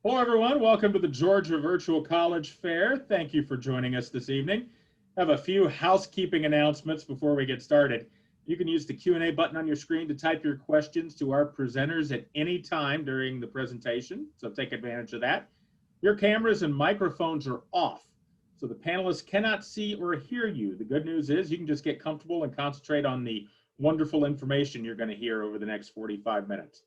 Hello, everyone. Welcome to the Georgia Virtual College Fair. Thank you for joining us this evening. I have a few housekeeping announcements before we get started. You can use the Q&A button on your screen to type your questions to our presenters at any time during the presentation, so take advantage of that. Your cameras and microphones are off, so the panelists cannot see or hear you. The good news is you can just get comfortable and concentrate on the wonderful information you're going to hear over the next 45 minutes.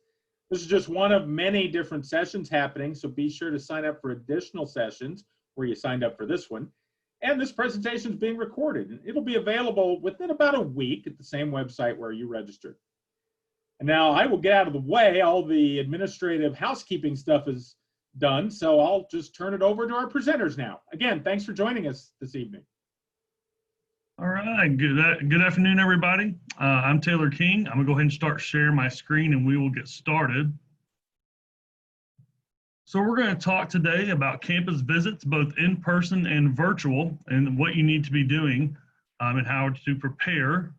This is just one of many different sessions happening, so be sure to sign up for additional sessions where you signed up for this one. And this presentation is being recorded, and it'll be available within about a week at the same website where you registered. And now I will get out of the way. All the administrative housekeeping stuff is done, so I'll just turn it over to our presenters now. Again, thanks for joining us this evening. All right, good afternoon, everybody. I'm Taylor King. I'm gonna go ahead and start sharing my screen and we will get started. So we're gonna talk today about campus visits, both in person and virtual, and what you need to be doing and how to prepare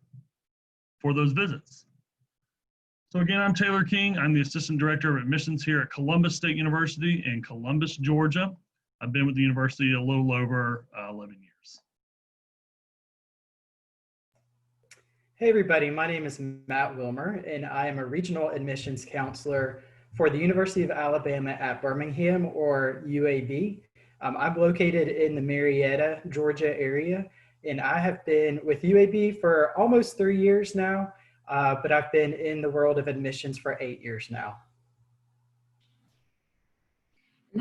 for those visits. So again, I'm Taylor King. I'm the Assistant Director of Admissions here at Columbus State University in Columbus, Georgia. I've been with the university a little over 11 years. Hey everybody, my name is Matt Wilmer and I am a Regional Admissions Counselor for the University of Alabama at Birmingham, or UAB. I'm located in the Marietta, Georgia area, and I have been with UAB for almost 3 years now, but I've been in the world of admissions for 8 years now.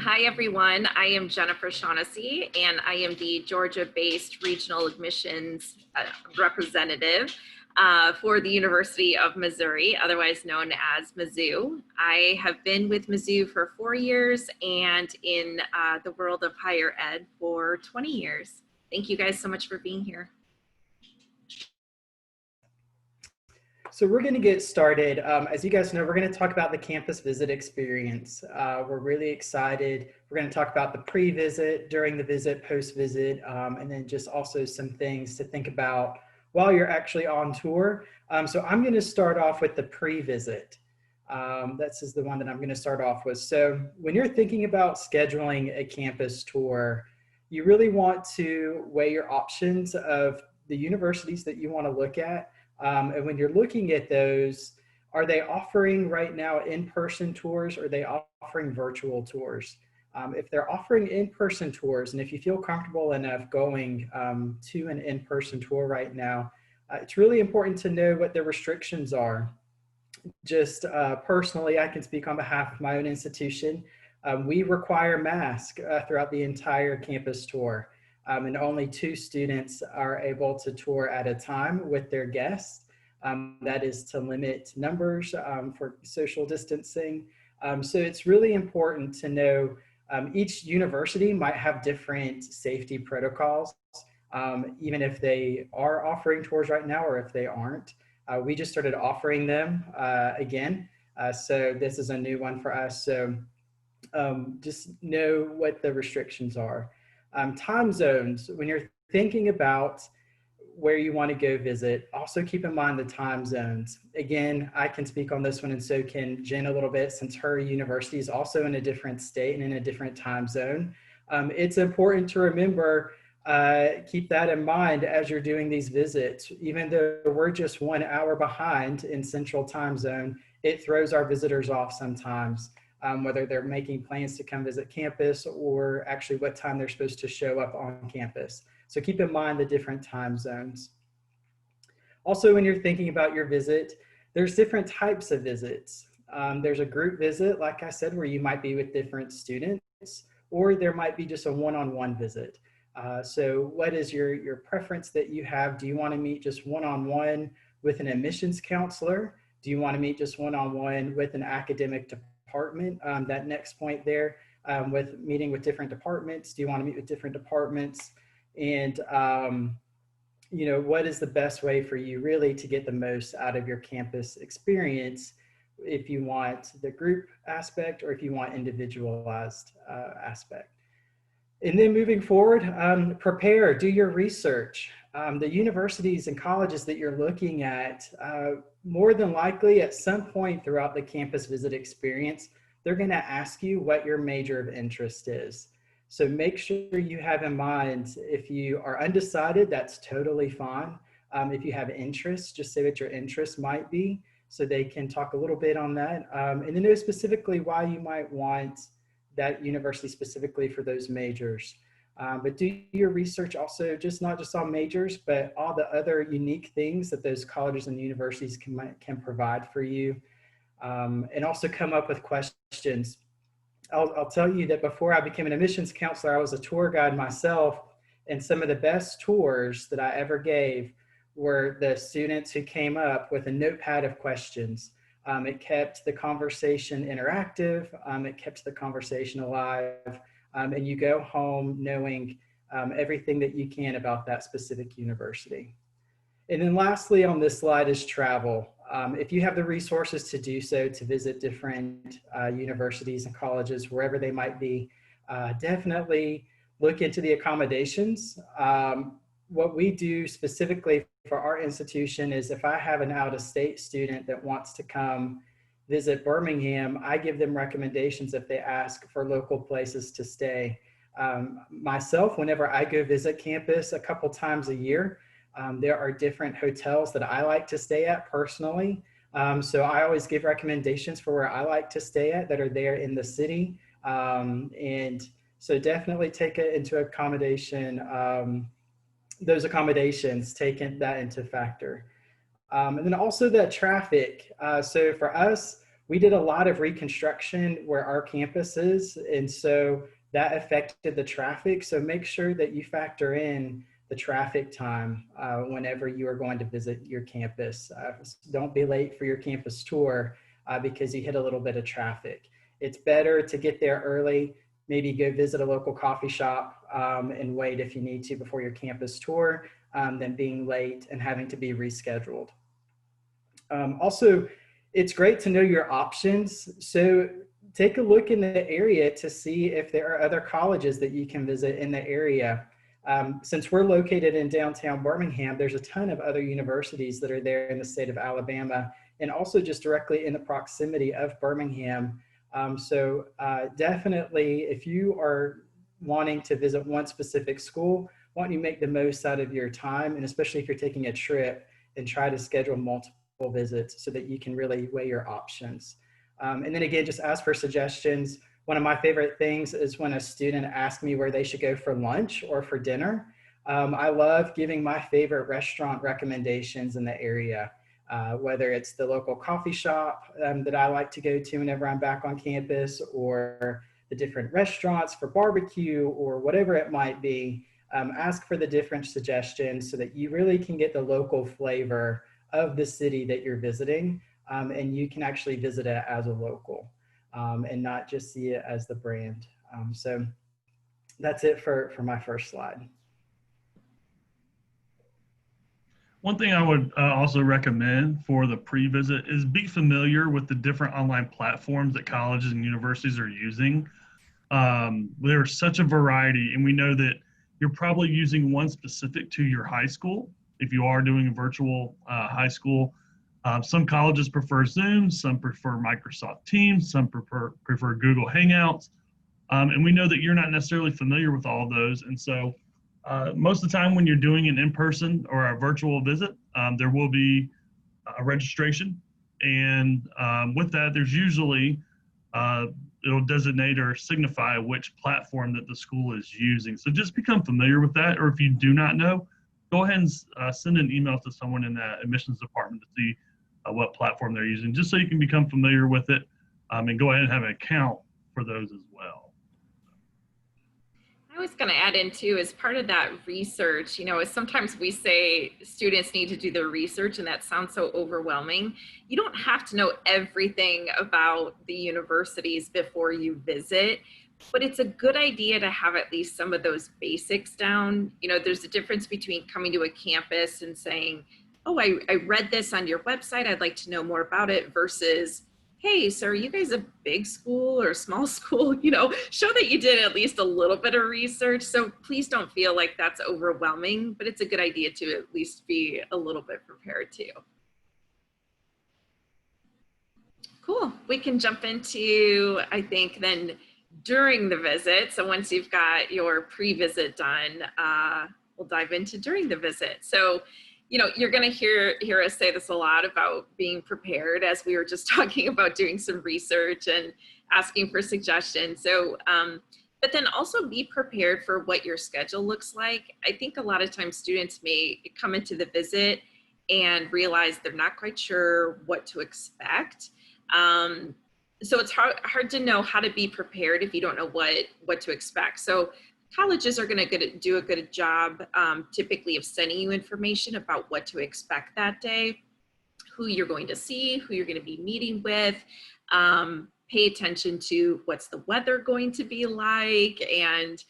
Hi everyone, I am Jennifer Shaughnessy and I am the Georgia-based Regional Admissions Representative for the University of Missouri, otherwise known as Mizzou. I have been with Mizzou for 4 years and in the world of higher ed for 20 years. Thank you guys so much for being here. So we're going to get started. As you guys know, we're going to talk about the campus visit experience. We're really excited. We're going to talk about the pre-visit, during the visit, post-visit, and then just also some things to think about while you're actually on tour. So I'm going to start off with the pre-visit. This is the one that I'm going to start off with. So when you're thinking about scheduling a campus tour, you really want to weigh your options of the universities that you want to look at. And when you're looking at those, are they offering right now in-person tours, or are they offering virtual tours? If they're offering in-person tours, and if you feel comfortable enough going to an in-person tour right now, it's really important to know what the restrictions are. Just personally, I can speak on behalf of my own institution. We require masks throughout the entire campus tour. And only 2 students are able to tour at a time with their guests. That is to limit numbers for social distancing. So it's really important to know each university might have different safety protocols, even if they are offering tours right now or if they aren't. We just started offering them again. So this is a new one for us. So just know what the restrictions are. Time zones, when you're thinking about where you want to go visit, also keep in mind the time zones. Again, I can speak on this one and so can Jen a little bit, since her university is also in a different state and in a different time zone. It's important to remember, keep that in mind as you're doing these visits. Even though we're just 1 hour behind in Central Time Zone, it throws our visitors off sometimes. Whether they're making plans to come visit campus or actually what time they're supposed to show up on campus. So keep in mind the different time zones. Also, when you're thinking about your visit, there's different types of visits. There's a group visit, like I said, where you might be with different students, or there might be just a one-on-one visit. So what is your preference that you have? Do you want to meet just one-on-one with an admissions counselor? Do you want to meet just one-on-one with an academic department? That next point there, with meeting with different departments. Do you want to meet with different departments? And you know, what is the best way for you really to get the most out of your campus experience, if you want the group aspect or if you want individualized aspect. And then moving forward, prepare, do your research. The universities and colleges that you're looking at, more than likely at some point throughout the campus visit experience, they're going to ask you what your major of interest is. So make sure you have in mind, if you are undecided, that's totally fine. If you have interest, just say what your interest might be, so they can talk a little bit on that. And then know specifically why you might want that university specifically for those majors. But do your research also, not just on majors, but all the other unique things that those colleges and universities can provide for you. And also come up with questions. I'll tell you that before I became an admissions counselor, I was a tour guide myself, and some of the best tours that I ever gave were the students who came up with a notepad of questions. It kept the conversation interactive, it kept the conversation alive, and you go home knowing everything that you can about that specific university. And then lastly on this slide is travel. If you have the resources to do so, to visit different universities and colleges, wherever they might be, definitely look into the accommodations. What we do specifically for our institution is if I have an out-of-state student that wants to come visit Birmingham, I give them recommendations if they ask for local places to stay. Myself, whenever I go visit campus a couple times a year, there are different hotels that I like to stay at personally. So I always give recommendations for where I like to stay at that are there in the city. And so definitely take it into accommodation, those accommodations, taking that into factor. And then also the traffic. So for us, we did a lot of reconstruction where our campus is, and so that affected the traffic. So make sure that you factor in the traffic time whenever you are going to visit your campus. Don't be late for your campus tour because you hit a little bit of traffic. It's better to get there early, maybe go visit a local coffee shop and wait if you need to before your campus tour than being late and having to be rescheduled. Also, it's great to know your options. So take a look in the area to see if there are other colleges that you can visit in the area. Since we're located in downtown Birmingham, there's a ton of other universities that are there in the state of Alabama and also just directly in the proximity of Birmingham. So definitely, if you are wanting to visit one specific school, why don't you make the most out of your time, and especially if you're taking a trip, and try to schedule multiple visits so that you can really weigh your options. And then again, just ask for suggestions. One of my favorite things is when a student asks me where they should go for lunch or for dinner. I love giving my favorite restaurant recommendations in the area, whether it's the local coffee shop that I like to go to whenever I'm back on campus, or the different restaurants for barbecue, or whatever it might be. Ask for the different suggestions so that you really can get the local flavor of the city that you're visiting, and you can actually visit it as a local. And not just see it as the brand. So that's it for my first slide. One thing I would also recommend for the pre-visit is be familiar with the different online platforms that colleges and universities are using. There's such a variety, and we know that you're probably using one specific to your high school. If you are doing a virtual high school, some colleges prefer Zoom, some prefer Microsoft Teams, some prefer Google Hangouts. And we know that you're not necessarily familiar with all of those. And so most of the time when you're doing an in-person or a virtual visit, there will be a registration. And with that, there's usually, it'll designate or signify which platform that the school is using. So just become familiar with that. Or if you do not know, go ahead and send an email to someone in the admissions department to see what platform they're using, just so you can become familiar with it, and go ahead and have an account for those as well. I was going to add in too, as part of that research, sometimes we say students need to do their research, and that sounds so overwhelming. You don't have to know everything about the universities before you visit, but it's a good idea to have at least some of those basics down. There's a difference between coming to a campus and saying, oh, I read this on your website, I'd like to know more about it, versus, hey, so are you guys a big school or a small school? Show that you did at least a little bit of research. So please don't feel like that's overwhelming, but it's a good idea to at least be a little bit prepared too. Cool. Cool. We can jump into, I think, then during the visit. So once you've got your pre-visit done, we'll dive into during the visit. So, you know, you're going to hear us say this a lot about being prepared, as we were just talking about doing some research and asking for suggestions. So, but then also be prepared for what your schedule looks like. I think a lot of times students may come into the visit and realize they're not quite sure what to expect. So it's hard to know how to be prepared if you don't know what to expect. So colleges are going to do a good job typically of sending you information about what to expect that day, who you're going to see, who you're going to be meeting with. Pay attention to what's the weather going to be like, and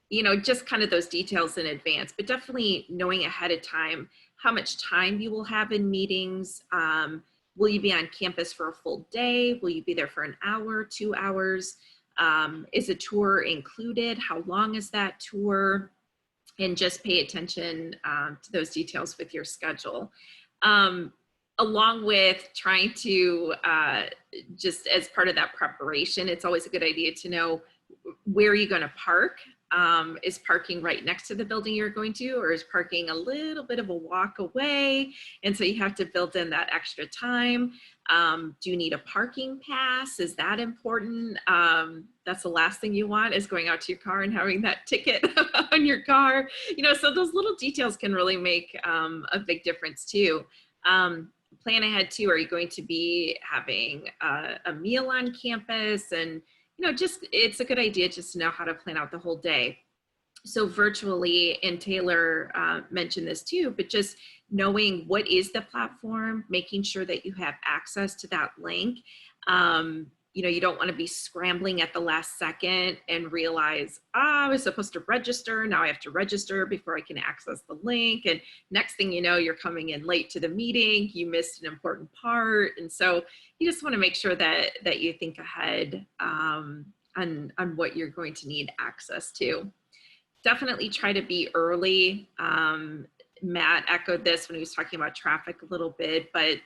you know, just kind of those details in advance, but definitely knowing ahead of time how much time you will have in meetings. Will you be on campus for a full day? Will you be there for an hour, 2 hours? Is a tour included? How long is that tour? And just pay attention to those details with your schedule. Along with trying to, just as part of that preparation, it's always a good idea to know where you're going to park. Is parking right next to the building you're going to, or is parking a little bit of a walk away? And so you have to build in that extra time. Do you need a parking pass? Is that important? That's the last thing you want, is going out to your car and having that ticket on your car. You know, so those little details can really make a big difference too. Plan ahead too. Are you going to be having a meal on campus? And you know, just, it's a good idea just to know how to plan out the whole day. So virtually, and Taylor mentioned this too, but just knowing what is the platform, making sure that you have access to that link. You know, you don't want to be scrambling at the last second and realize, I was supposed to register. Now I have to register before I can access the link. And next thing you know, you're coming in late to the meeting. You missed an important part. And so you just want to make sure that you think ahead on what you're going to need access to. Definitely try to be early. Matt echoed this when he was talking about traffic a little bit, but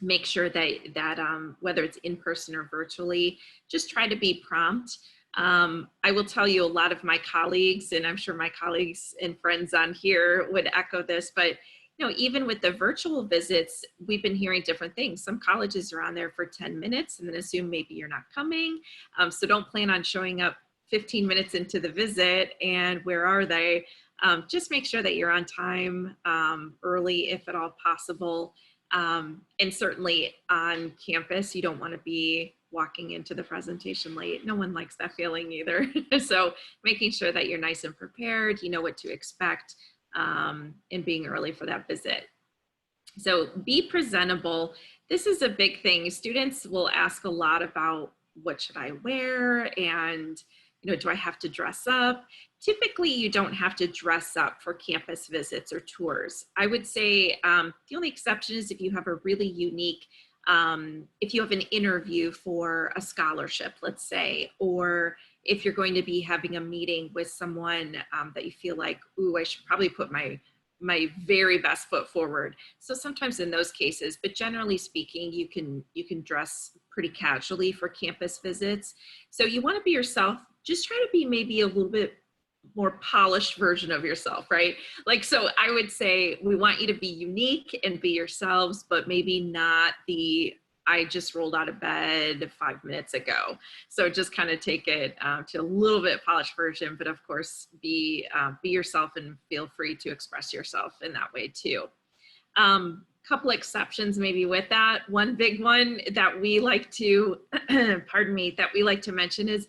make sure that whether it's in person or virtually, just try to be prompt. I will tell you, a lot of my colleagues, and I'm sure my colleagues and friends on here would echo this, but you know, even with the virtual visits, we've been hearing different things. Some colleges are on there for 10 minutes and then assume maybe you're not coming. So don't plan on showing up 15 minutes into the visit and where are they? Just make sure that you're on time early, if at all possible. And certainly on campus, you don't want to be walking into the presentation late. No one likes that feeling either. So making sure that you're nice and prepared, you know what to expect, and being early for that visit. So be presentable. This is a big thing. Students will ask a lot about, what should I wear? And you know, do I have to dress up? Typically, you don't have to dress up for campus visits or tours. I would say the only exception is if you have a really unique, if you have an interview for a scholarship, let's say, or if you're going to be having a meeting with someone that you feel like, ooh, I should probably put my very best foot forward. So sometimes in those cases, but generally speaking, you can dress pretty casually for campus visits. So you want to be yourself. Just try to be maybe a little bit more polished version of yourself, right? Like, so I would say we want you to be unique and be yourselves, but maybe not the, I just rolled out of bed 5 minutes ago. So just kind of take it to a little bit polished version, but of course be yourself and feel free to express yourself in that way too. Couple exceptions maybe with that. One big one that we like to, pardon me, that we like to mention is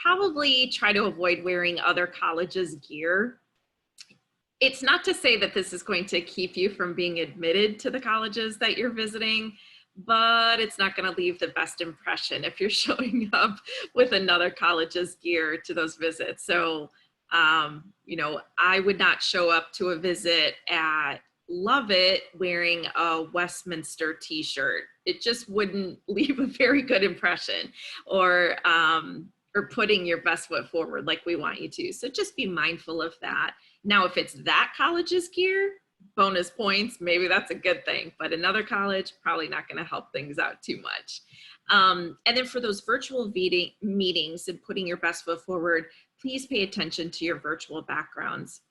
probably try to avoid wearing other colleges' gear. It's not to say that this is going to keep you from being admitted to the colleges that you're visiting, but it's not going to leave the best impression if you're showing up with another college's gear to those visits. So, you know, I would not show up to a visit at Lovett wearing a Westminster t-shirt. It just wouldn't leave a very good impression, or putting your best foot forward like we want you to. So just be mindful of that. Now, if it's that college's gear, bonus points, maybe that's a good thing, but another college, probably not going to help things out too much. And then for those virtual meetings and putting your best foot forward, please pay attention to your virtual backgrounds.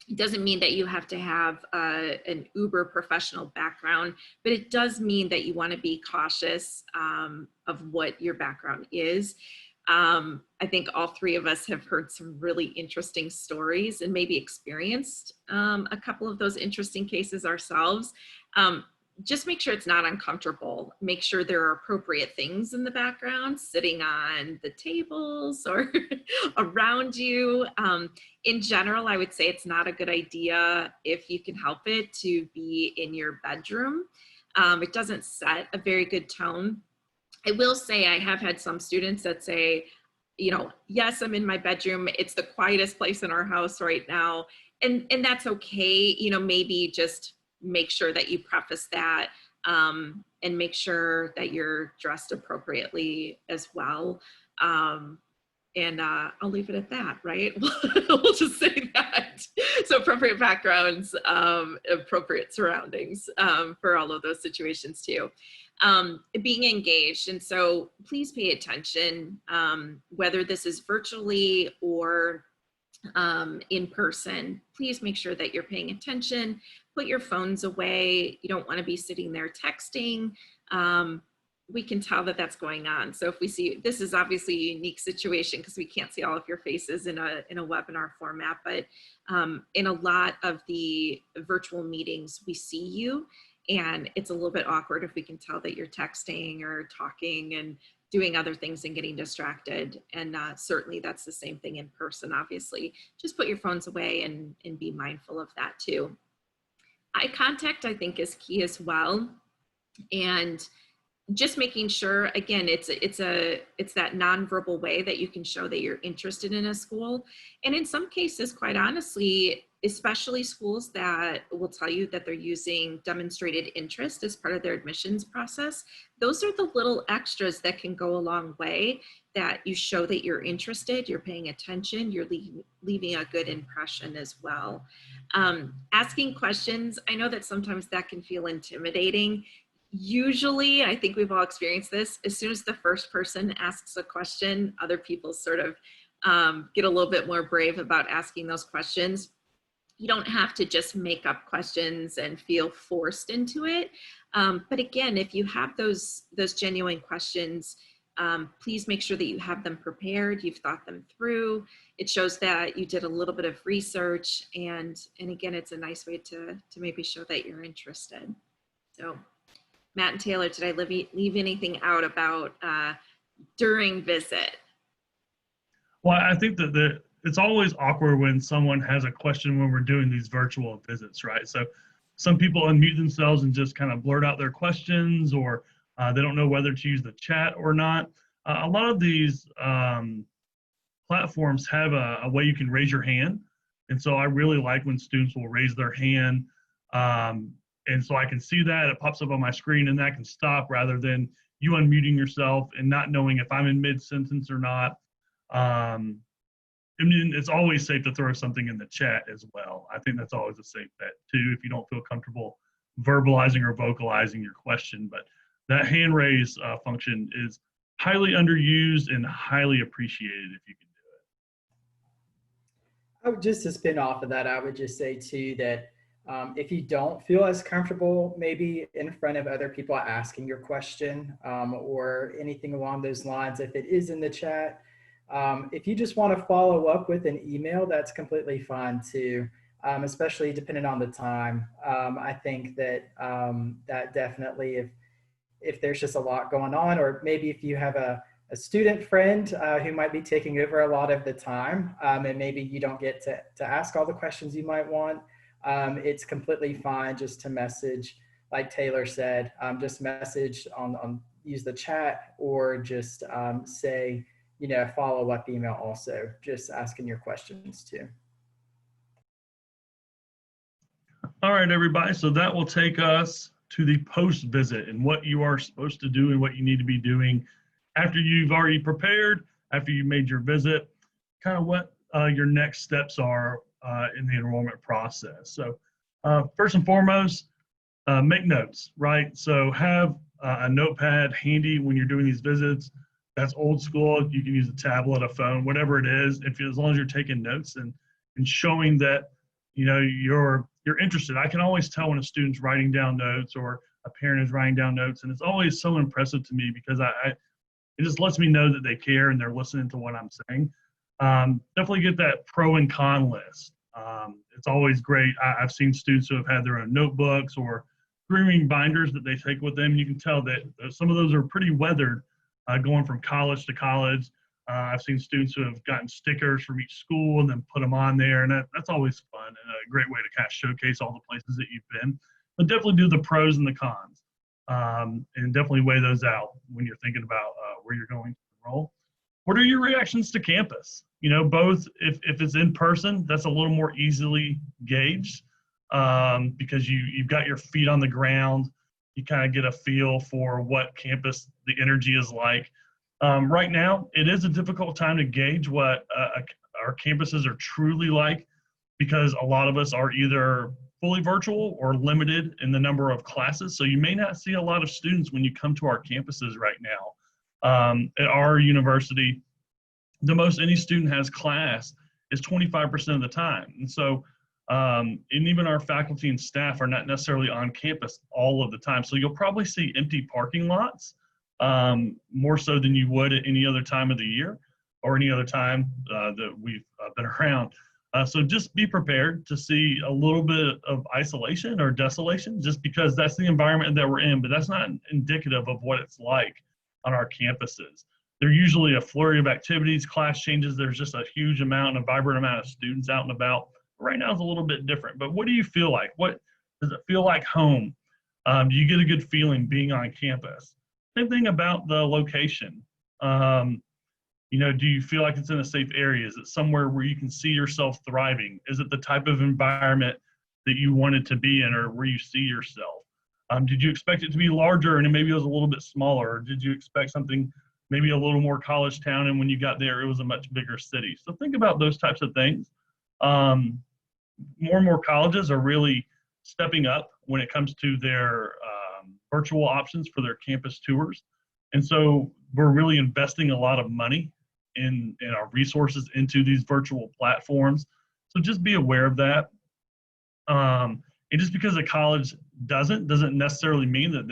It doesn't mean that you have to have an uber professional background, but it does mean that you want to be cautious of what your background is. I think all three of us have heard some really interesting stories and maybe experienced a couple of those interesting cases ourselves. Just make sure it's not uncomfortable. Make sure there are appropriate things in the background, sitting on the tables or around you. In general, I would say it's not a good idea, if you can help it, to be in your bedroom. It doesn't set a very good tone. I will say I have had some students that say, you know, yes, I'm in my bedroom. It's the quietest place in our house right now. And that's okay. You know, maybe just make sure that you preface that and make sure that you're dressed appropriately as well. And I'll leave it at that, right? We'll just say that. So appropriate backgrounds, appropriate surroundings for all of those situations too. Being engaged. And so please pay attention, whether this is virtually or in person. Please make sure that you're paying attention. Put your phones away. You don't want to be sitting there texting. We can tell that that's going on. So if we see, this is obviously a unique situation because we can't see all of your faces in a webinar format, but in a lot of the virtual meetings, we see you, and it's a little bit awkward if we can tell that you're texting or talking and doing other things and getting distracted. And certainly that's the same thing in person, obviously. Just put your phones away and be mindful of that too. Eye contact, I think, is key as well. And just making sure, again, it's that nonverbal way that you can show that you're interested in a school. And in some cases, quite honestly, especially schools that will tell you that they're using demonstrated interest as part of their admissions process, those are the little extras that can go a long way, that you show that you're interested, you're paying attention, you're leaving a good impression as well. Asking questions, I know that sometimes that can feel intimidating. Usually, I think we've all experienced this, as soon as the first person asks a question, other people sort of get a little bit more brave about asking those questions. You don't have to just make up questions and feel forced into it. But again, if you have those genuine questions, please make sure that you have them prepared, you've thought them through. It shows that you did a little bit of research, and again, it's a nice way to maybe show that you're interested. So Matt and Taylor, did I leave anything out about during visit? Well, I think that it's always awkward when someone has a question when we're doing these virtual visits, right? So some people unmute themselves and just kind of blurt out their questions, or they don't know whether to use the chat or not. A lot of these platforms have a way you can raise your hand. And so I really like when students will raise their hand. And so I can see that, it pops up on my screen, and that can stop rather than you unmuting yourself and not knowing if I'm in mid-sentence or not. I mean, it's always safe to throw something in the chat as well. I think that's always a safe bet too, if you don't feel comfortable verbalizing or vocalizing your question. But that hand raise function is highly underused and highly appreciated if you can do it. Just to spin off of that, I would just say too that if you don't feel as comfortable maybe in front of other people asking your question or anything along those lines, if it is in the chat, if you just want to follow up with an email, that's completely fine too, especially depending on the time. I think that that definitely, if there's just a lot going on, or maybe if you have a student friend who might be taking over a lot of the time, and maybe you don't get to ask all the questions you might want, it's completely fine just to message, like Taylor said, just message use the chat, or just say, you know, follow-up email also, just asking your questions too. All right, everybody. So that will take us to the post-visit and what you are supposed to do and what you need to be doing after you've already prepared, after you made your visit, kind of what your next steps are in the enrollment process. So First and foremost, make notes, right? So have a notepad handy when you're doing these visits. That's old school. You can use a tablet, a phone, whatever it is. As long as you're taking notes and showing that you're interested. I can always tell when a student's writing down notes or a parent is writing down notes, and it's always so impressive to me because it just lets me know that they care and they're listening to what I'm saying. Definitely get that pro and con list. It's always great. I've seen students who have had their own notebooks or green binders that they take with them. You can tell that some of those are pretty weathered going from college to college. I've seen students who have gotten stickers from each school and then put them on there, and that's always fun and a great way to kind of showcase all the places that you've been. But definitely do the pros and the cons, and definitely weigh those out when you're thinking about where you're going to enroll. What are your reactions to campus? Both if it's in person, that's a little more easily gauged because you've got your feet on the ground. You kind of get a feel for what campus, the energy is like. Right now, it is a difficult time to gauge what our campuses are truly like because a lot of us are either fully virtual or limited in the number of classes. So you may not see a lot of students when you come to our campuses right now. At our university, the most any student has class is 25% of the time. And so, and even our faculty and staff are not necessarily on campus all of the time. So you'll probably see empty parking lots more so than you would at any other time of the year or any other time that we've been around. So just be prepared to see a little bit of isolation or desolation just because that's the environment that we're in, but that's not indicative of what it's like on our campuses. They're usually a flurry of activities, class changes. There's just a huge amount, a vibrant amount of students out and about. Right now it's a little bit different, but what do you feel like? What does it feel like home? Do you get a good feeling being on campus? Same thing about the location. Do you feel like it's in a safe area? Is it somewhere where you can see yourself thriving? Is it the type of environment that you wanted to be in or where you see yourself? Did you expect it to be larger and maybe it was a little bit smaller? Or did you expect something maybe a little more college town and when you got there it was a much bigger city? So think about those types of things. More and more colleges are really stepping up when it comes to their virtual options for their campus tours. And so we're really investing a lot of money in our resources into these virtual platforms. So just be aware of that. And just because a college doesn't necessarily mean that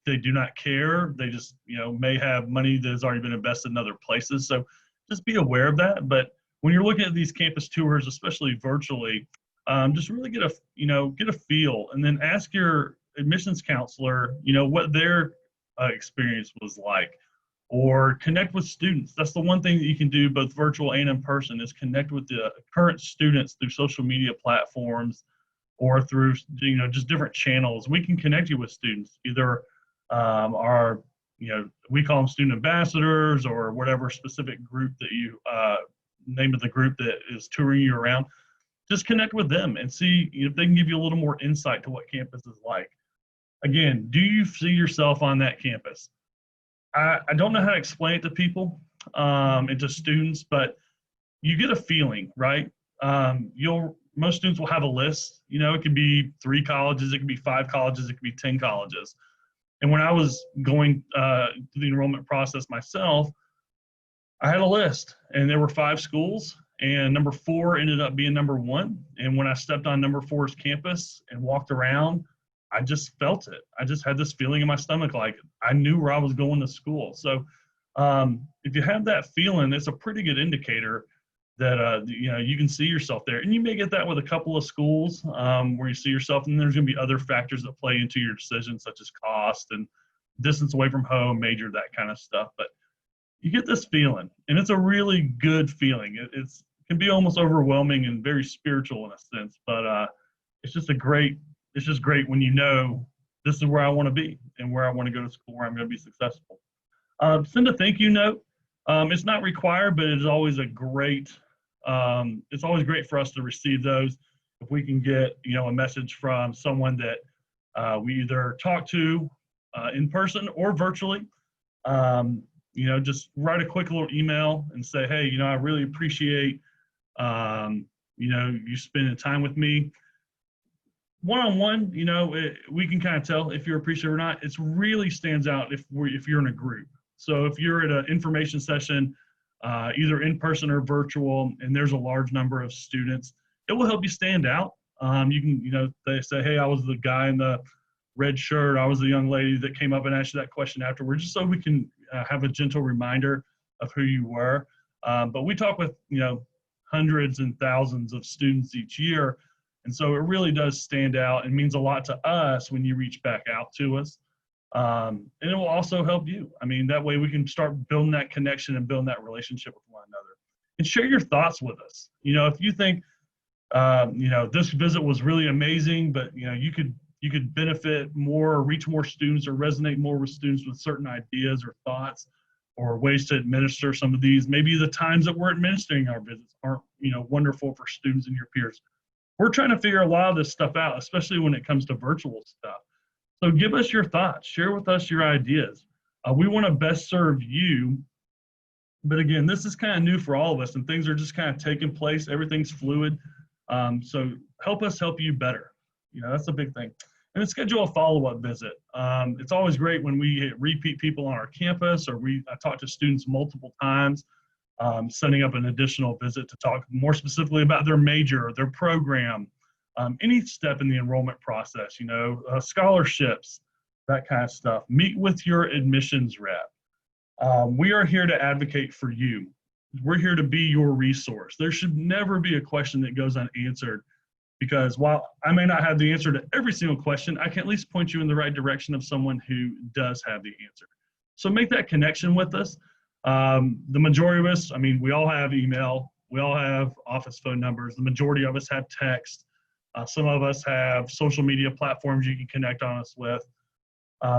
they do not care. They just, may have money that has already been invested in other places. So just be aware of that. But when you're looking at these campus tours, especially virtually, just really get a feel and then ask your admissions counselor, what their experience was like, or connect with students. That's the one thing that you can do both virtual and in person is connect with the current students through social media platforms or through, just different channels. We can connect you with students, either our, we call them student ambassadors or whatever specific group that you, name of the group that is touring you around. Just connect with them and see if they can give you a little more insight to what campus is like. Again, do you see yourself on that campus? I don't know how to explain it to people and to students, but you get a feeling, right? Most students will have a list. It could be 3 colleges, it could be 5 colleges, it could be 10 colleges. And when I was going through the enrollment process myself, I had a list, and there were 5 schools, and number 4 ended up being number 1. And when I stepped on number 4's campus and walked around, I just felt it. I just had this feeling in my stomach, like I knew where I was going to school. So if you have that feeling, it's a pretty good indicator that you can see yourself there. And you may get that with a couple of schools where you see yourself, and there's going to be other factors that play into your decision, such as cost and distance away from home, major, that kind of stuff. But you get this feeling, and it's a really good feeling. It can be almost overwhelming and very spiritual in a sense, but it's just great when this is where I want to be and where I want to go to school, where I'm going to be successful. Send a thank you note. It's not required, but it's always great for us to receive those. If we can get, a message from someone that we either talk to in person or virtually, just write a quick little email and say, hey, I really appreciate, you spending time with me. one-on-one, you know, we can kind of tell if you're appreciative or not. It really stands out if you're in a group. So if you're at an information session, either in person or virtual, and there's a large number of students, it will help you stand out. You can, you know, they say, hey, I was the guy in the red shirt. I was the young lady that came up and asked you that question afterwards, just so we can have a gentle reminder of who you were. But we talk with, you know, hundreds and thousands of students each year. And so it really does stand out and means a lot to us when you reach back out to us. And it will also help you. I mean, that way we can start building that connection and building that relationship with one another. And share your thoughts with us. You know, if you think, you know, this visit was really amazing, but, you know, you could benefit more or reach more students or resonate more with students with certain ideas or thoughts or ways to administer some of these. Maybe the times that we're administering our visits aren't, you know, wonderful for students and your peers. We're trying to figure a lot of this stuff out, especially when it comes to virtual stuff. So give us your thoughts, share with us your ideas. We want to best serve you. But again, this is kind of new for all of us and things are just kind of taking place. Everything's fluid. So help us help you better. You know, that's a big thing. And then schedule a follow-up visit. It's always great when we repeat people on our campus or I talk to students multiple times, setting up an additional visit to talk more specifically about their major, their program, any step in the enrollment process, you know, scholarships, that kind of stuff. Meet with your admissions rep. We are here to advocate for you. We're here to be your resource. There should never be a question that goes unanswered, because while I may not have the answer to every single question, I can at least point you in the right direction of someone who does have the answer. So make that connection with us. The majority of us, I mean, we all have email, we all have office phone numbers. The majority of us have text. Some of us have social media platforms you can connect on us with.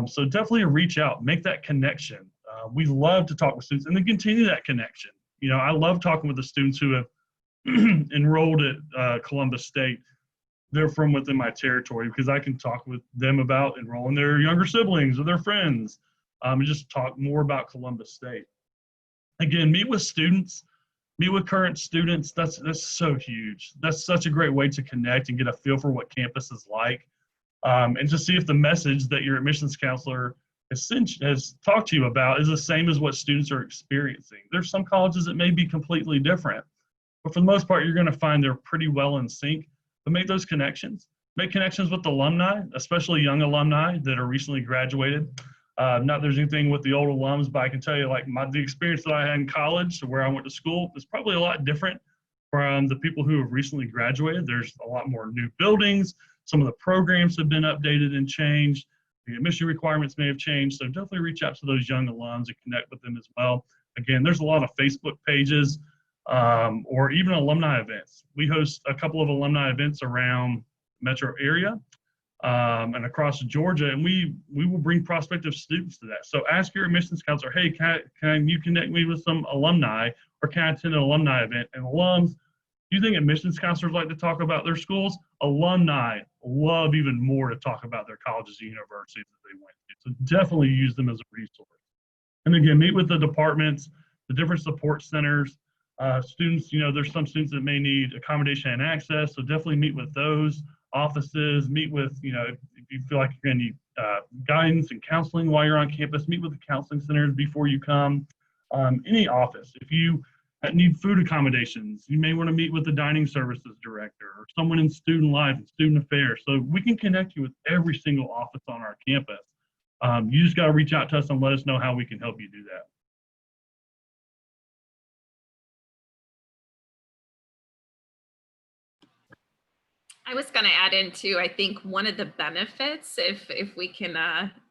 So definitely reach out, make that connection. We love to talk with students and then continue that connection. You know, I love talking with the students who have enrolled at Columbus State. They're from within my territory because I can talk with them about enrolling their younger siblings or their friends, and just talk more about Columbus State. Again, meet with students, meet with current students. That's so huge. That's such a great way to connect and get a feel for what campus is like, and to see if the message that your admissions counselor has talked to you about is the same as what students are experiencing. There's some colleges that may be completely different, but for the most part, you're going to find they're pretty well in sync. But make those connections. Make connections with alumni, especially young alumni that are recently graduated. Not there's anything with the old alums, but I can tell you, like the experience that I had in college, where I went to school, is probably a lot different from the people who have recently graduated. There's a lot more new buildings. Some of the programs have been updated and changed. The admission requirements may have changed. So definitely reach out to those young alums and connect with them as well. Again, there's a lot of Facebook pages or even alumni events. We host a couple of alumni events around metro area and across Georgia, and we will bring prospective students to that. So ask your admissions counselor, hey, can you connect me with some alumni, or can I attend an alumni event? And alums, do you think admissions counselors like to talk about their schools? Alumni love even more to talk about their colleges and universities that they went to. So definitely use them as a resource. And again, meet with the departments, the different support centers. Students, you know, there's some students that may need accommodation and access, so definitely meet with those offices. Meet with, you know, if you feel like you're going to need guidance and counseling while you're on campus, meet with the counseling centers before you come. Any office. If you need food accommodations, you may want to meet with the dining services director or someone in student life and student affairs. So we can connect you with every single office on our campus. You just got to reach out to us and let us know how we can help you do that. I was going to add in too, I think one of the benefits, if we can,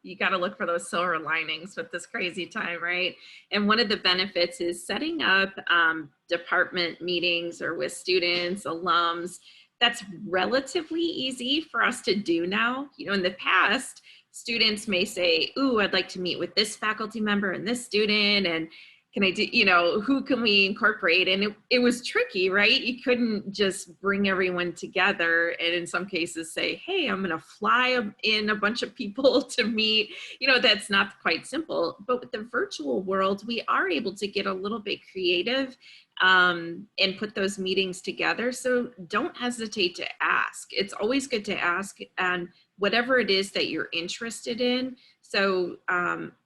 you got to look for those silver linings with this crazy time, right? And one of the benefits is setting up department meetings or with students, alums. That's relatively easy for us to do now. You know, in the past, students may say, ooh, I'd like to meet with this faculty member and this student. can I do, who can we incorporate? And it was tricky, right? You couldn't just bring everyone together and in some cases say, hey, I'm going to fly in a bunch of people to meet. That's not quite simple. But with the virtual world, we are able to get a little bit creative and put those meetings together. So don't hesitate to ask. It's always good to ask, and whatever it is that you're interested in. So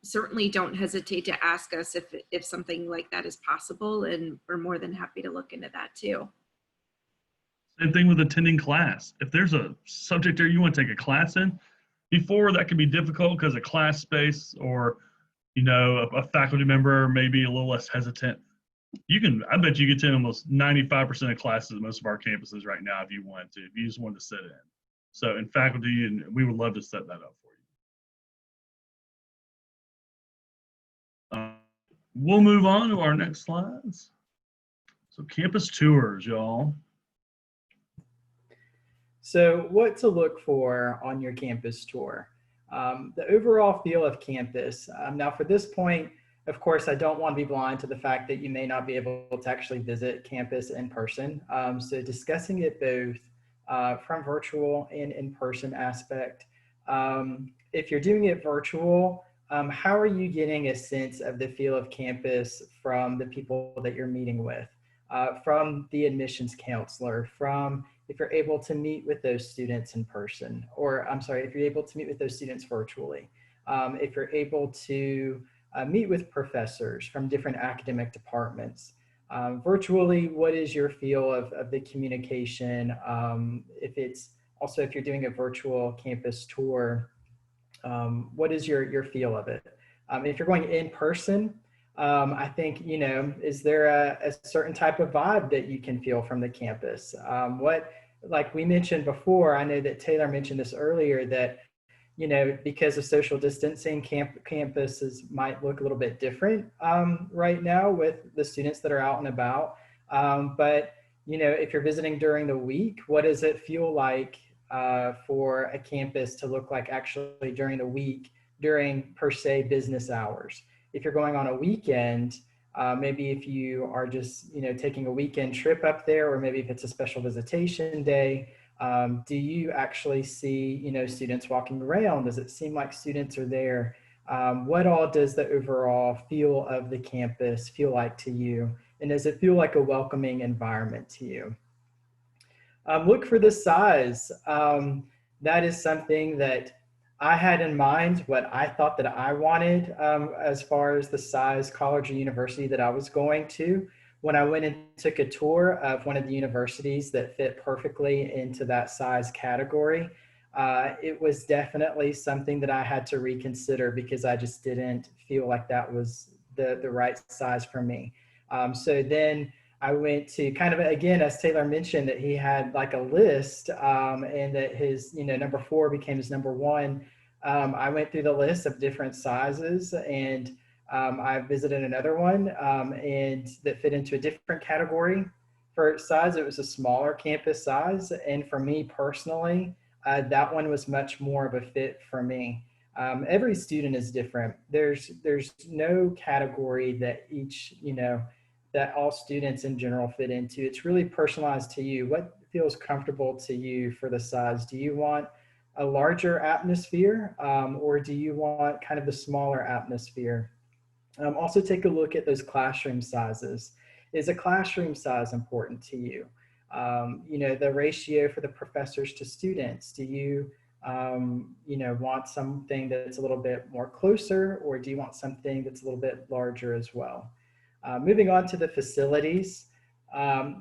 certainly don't hesitate to ask us if something like that is possible, and we're more than happy to look into that too. Same thing with attending class. If there's a subject area you want to take a class in, before that can be difficult because of class space, or a faculty member may be a little less hesitant. I bet you could attend almost 95% of classes at most of our campuses right now if you wanted to, if you just wanted to sit in. So in faculty, and we would love to set that up for you. We'll move on to our next slides. So campus tours, y'all. So what to look for on your campus tour? The overall feel of campus. Now for this point, of course, I don't want to be blind to the fact that you may not be able to actually visit campus in person. So discussing it both from virtual and in-person aspect. If you're doing it virtual, how are you getting a sense of the feel of campus from the people that you're meeting with, from the admissions counselor, from if you're able to meet with those students in person, or I'm sorry, if you're able to meet with those students virtually, if you're able to meet with professors from different academic departments. Virtually, what is your feel of the communication? If you're doing a virtual campus tour, what is your feel of it? If you're going in person, I think, is there a certain type of vibe that you can feel from the campus? Like we mentioned before, I know that Taylor mentioned this earlier, that because of social distancing, campuses might look a little bit different right now with the students that are out and about. But if you're visiting during the week, what does it feel like for a campus to look like actually during the week, during per se business hours? If you're going on a weekend, maybe if you are just taking a weekend trip up there, or maybe if it's a special visitation day, do you actually see students walking around? Does it seem like students are there? What all does the overall feel of the campus feel like to you? And does it feel like a welcoming environment to you? Look for the size. That is something that I had in mind, what I thought that I wanted as far as the size college or university that I was going to. When I went and took a tour of one of the universities that fit perfectly into that size category, it was definitely something that I had to reconsider, because I just didn't feel like that was the right size for me. So then I went to kind of, again, as Taylor mentioned, that he had like a list and that his, number 4 became his number 1. I went through the list of different sizes, and I visited another one and that fit into a different category. For size, it was a smaller campus size. And for me personally, that one was much more of a fit for me. Every student is different. There's no category that that all students in general fit into. It's really personalized to you. What feels comfortable to you for the size? Do you want a larger atmosphere or do you want kind of the smaller atmosphere? Also take a look at those classroom sizes. Is a classroom size important to you? The ratio for the professors to students. Do you, want something that's a little bit more closer, or do you want something that's a little bit larger as well? Moving on to the facilities.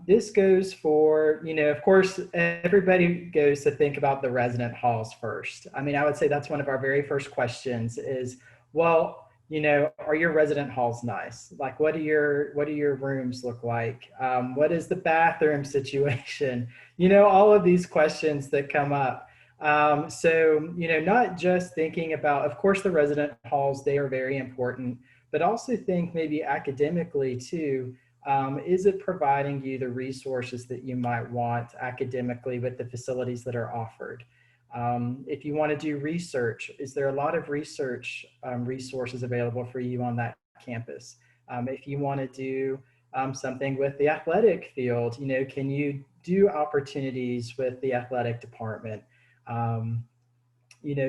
This goes for, of course, everybody goes to think about the resident halls first. I mean, I would say that's one of our very first questions is, well, are your resident halls nice? Like, what do your rooms look like? What is the bathroom situation? All of these questions that come up. So, not just thinking about, of course, the resident halls, they are very important, but also think maybe academically too. Is it providing you the resources that you might want academically with the facilities that are offered? If you want to do research, is there a lot of research resources available for you on that campus? If you want to do something with the athletic field, can you do opportunities with the athletic department?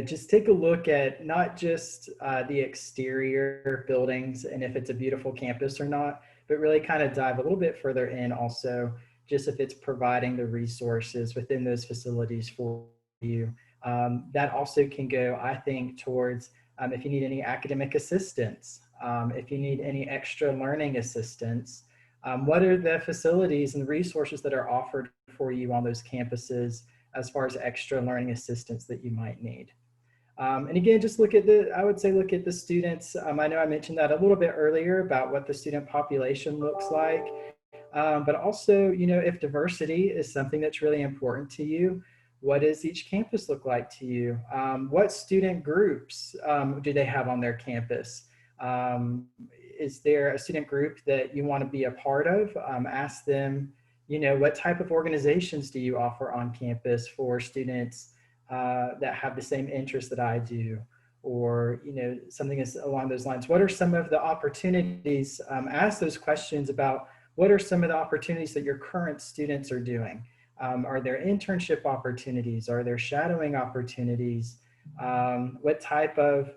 Just take a look at not just the exterior buildings and if it's a beautiful campus or not, but really kind of dive a little bit further in also, just if it's providing the resources within those facilities for you. That also can go, I think, towards if you need any academic assistance, if you need any extra learning assistance, what are the facilities and resources that are offered for you on those campuses as far as extra learning assistance that you might need. And again, just look at I would say look at the students. I know I mentioned that a little bit earlier about what the student population looks like, but also, if diversity is something that's really important to you, what does each campus look like to you? What student groups do they have on their campus? Is there a student group that you want to be a part of? Ask them, what type of organizations do you offer on campus for students that have the same interests that I do? Or, something is along those lines. What are some of the opportunities? Ask those questions about what are some of the opportunities that your current students are doing? Are there internship opportunities? Are there shadowing opportunities? What type of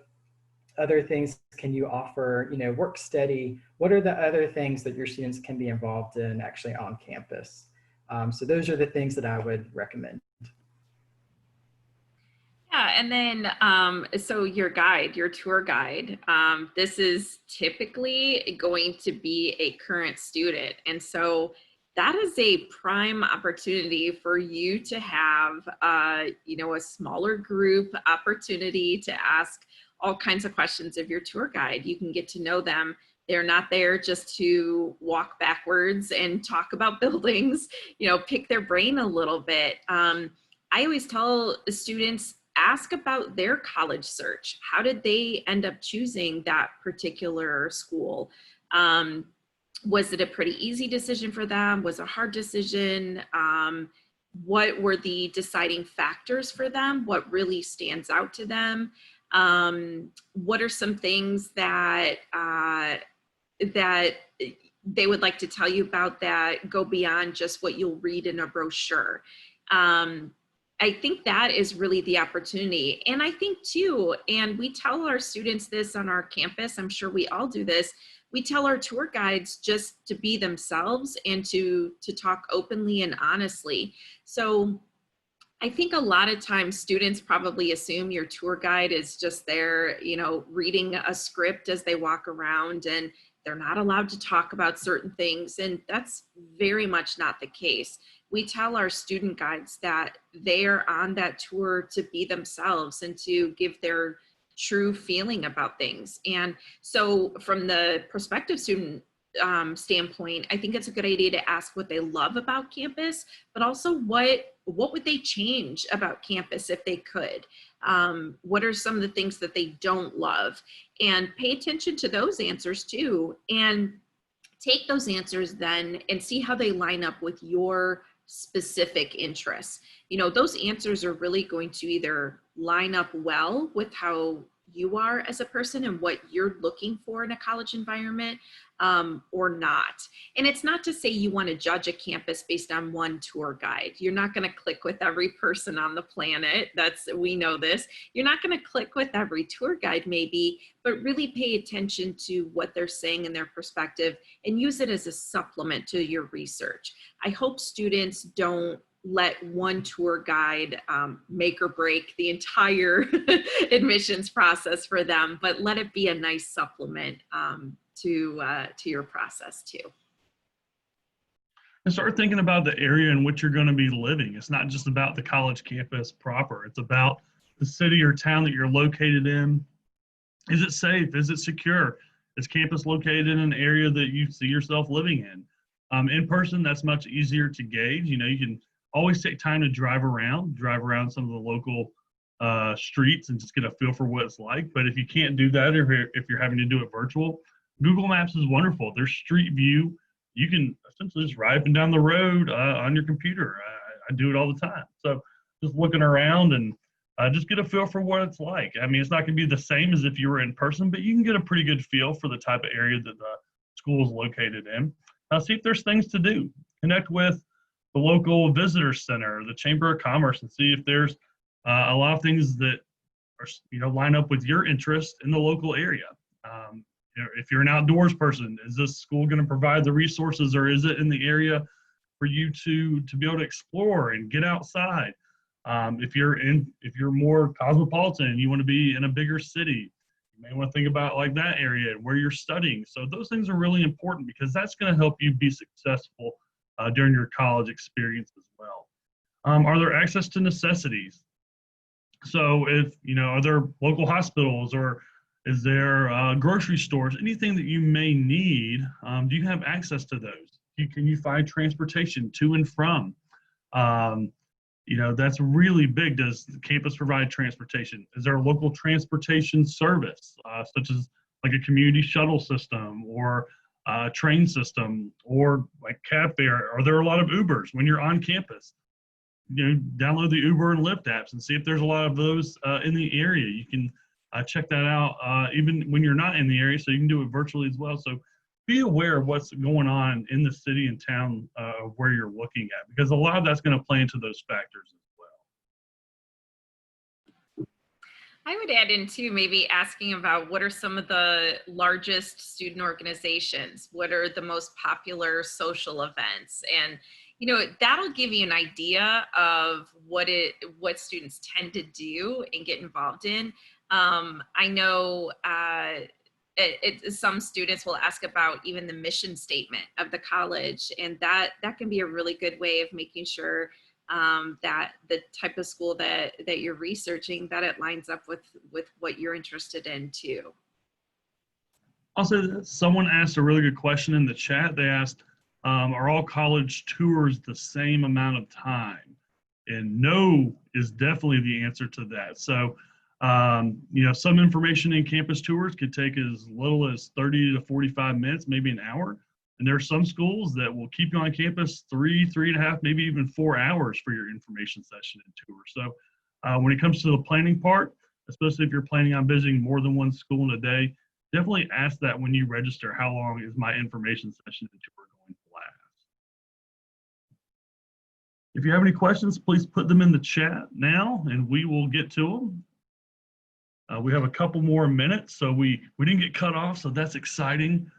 other things can you offer, work study? What are the other things that your students can be involved in actually on campus? So those are the things that I would recommend. Yeah, and then so your tour guide, this is typically going to be a current student. And so that is a prime opportunity for you to have, a smaller group opportunity to ask all kinds of questions of your tour guide. You can get to know them. They're not there just to walk backwards and talk about buildings, pick their brain a little bit. I always tell students, ask about their college search. How did they end up choosing that particular school? Was it a pretty easy decision for them? Was it a hard decision? What were the deciding factors for them? What really stands out to them? What are some things that that they would like to tell you about that go beyond just what you'll read in a brochure? I think that is really the opportunity. And I think too, and we tell our students this on our campus, I'm sure we all do this, we tell our tour guides just to be themselves and to talk openly and honestly. So I think a lot of times students probably assume your tour guide is just there, reading a script as they walk around and they're not allowed to talk about certain things. And that's very much not the case. We tell our student guides that they are on that tour to be themselves and to give their true feeling about things. And so from the prospective student standpoint, I think it's a good idea to ask what they love about campus, but also what would they change about campus if they could? What are some of the things that they don't love? And pay attention to those answers too, and take those answers then and see how they line up with your specific interests. Those answers are really going to either line up well with how you are as a person and what you're looking for in a college environment, or not. And it's not to say you want to judge a campus based on one tour guide. You're not going to click with every person on the planet. We know this. You're not going to click with every tour guide maybe, but really pay attention to what they're saying in their perspective and use it as a supplement to your research. I hope students don't let one tour guide make or break the entire admissions process for them, but let it be a nice supplement to your process too. And start thinking about the area in which you're going to be living. It's not just about the college campus proper. It's about the city or town that you're located in. Is it safe? Is it secure? Is campus located in an area that you see yourself living in? In person, that's much easier to gauge. You can always take time to drive around some of the local streets and just get a feel for what it's like. But if you can't do that, or if you're having to do it virtual, Google Maps is wonderful. There's Street View. You can essentially just ride up and down the road on your computer. I do it all the time. So just looking around and just get a feel for what it's like. I mean, it's not going to be the same as if you were in person, but you can get a pretty good feel for the type of area that the school is located in. See if there's things to do. Connect with the local visitor center, the Chamber of Commerce, and see if there's a lot of things that are, line up with your interest in the local area. If you're an outdoors person, is this school going to provide the resources, or is it in the area for you to be able to explore and get outside? If you're more cosmopolitan and you want to be in a bigger city, you may want to think about like that area where you're studying. So those things are really important because that's going to help you be successful during your college experience as well. Are there access to necessities? So if, are there local hospitals, or is there grocery stores, anything that you may need? Do you have access to those? Can you find transportation to and from? That's really big. Does the campus provide transportation? Is there a local transportation service, such as like a community shuttle system or a train system or like cab fare? Are there a lot of Ubers when you're on campus? Download the Uber and Lyft apps and see if there's a lot of those in the area. You can check that out even when you're not in the area, so you can do it virtually as well. So be aware of what's going on in the city and town of where you're looking at, because a lot of that's going to play into those factors as well. I would add in too, maybe asking about what are some of the largest student organizations? What are the most popular social events? And that'll give you an idea of what students tend to do and get involved in. I know some students will ask about even the mission statement of the college, and that can be a really good way of making sure that the type of school that you're researching, that it lines up with what you're interested in too. Also, someone asked a really good question in the chat. They asked, are all college tours the same amount of time? And no is definitely the answer to that. So, some information in campus tours could take as little as 30 to 45 minutes, maybe an hour. And there are some schools that will keep you on campus 3.5, maybe even 4 hours for your information session and tour. So when it comes to the planning part, especially if you're planning on visiting more than one school in a day, definitely ask that when you register, how long is my information session and tour going to last? If you have any questions, please put them in the chat now and we will get to them. We have a couple more minutes, so we didn't get cut off, so that's exciting.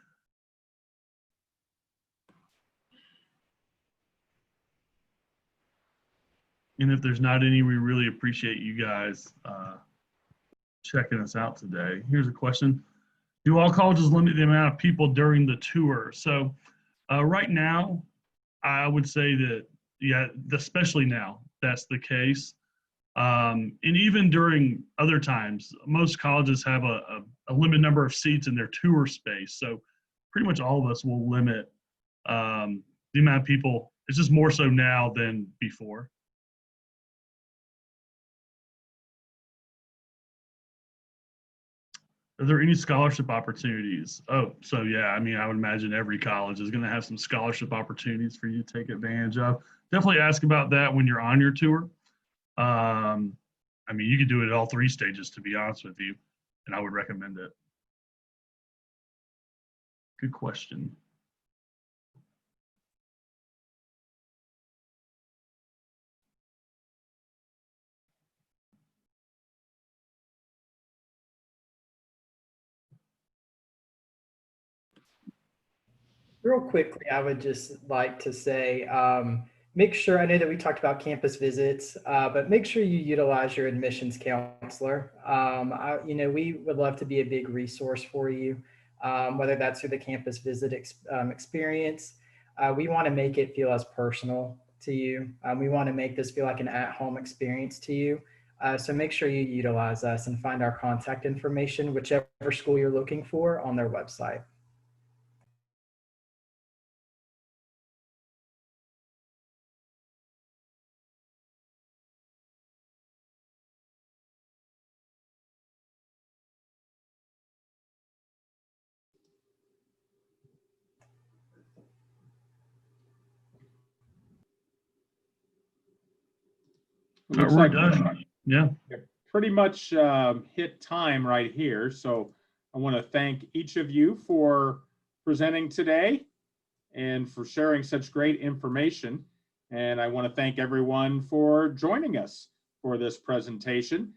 And if there's not any, we really appreciate you guys checking us out today. Here's a question. Do all colleges limit the amount of people during the tour? So right now, I would say that, yeah, especially now, that's the case. And even during other times, most colleges have a limited number of seats in their tour space. So pretty much all of us will limit the amount of people. It's just more so now than before. Are there any scholarship opportunities? Oh, so yeah, I would imagine every college is going to have some scholarship opportunities for you to take advantage of. Definitely ask about that when you're on your tour. You could do it at all 3 stages, to be honest with you, and I would recommend it. Good question. Real quickly, I would just like to say, make sure, I know that we talked about campus visits, but make sure you utilize your admissions counselor. We would love to be a big resource for you, whether that's through the campus visit experience. We want to make it feel as personal to you. We want to make this feel like an at-home experience to you. So make sure you utilize us and find our contact information, whichever school you're looking for, on their website. Looks We're like done. Yeah. pretty much hit time right here. So I want to thank each of you for presenting today and for sharing such great information. And I want to thank everyone for joining us for this presentation.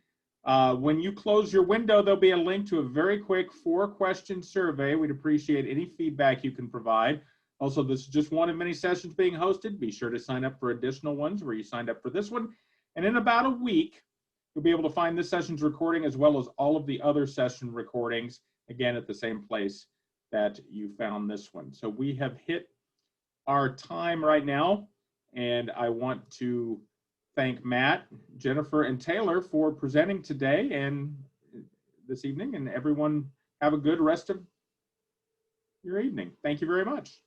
When you close your window, there'll be a link to a very quick 4-question survey. We'd appreciate any feedback you can provide. Also, this is just one of many sessions being hosted. Be sure to sign up for additional ones where you signed up for this one. And in about a week, you'll be able to find this session's recording as well as all of the other session recordings, again, at the same place that you found this one. So we have hit our time right now, and I want to thank Matt, Jennifer, and Taylor for presenting today and this evening, and everyone have a good rest of your evening. Thank you very much.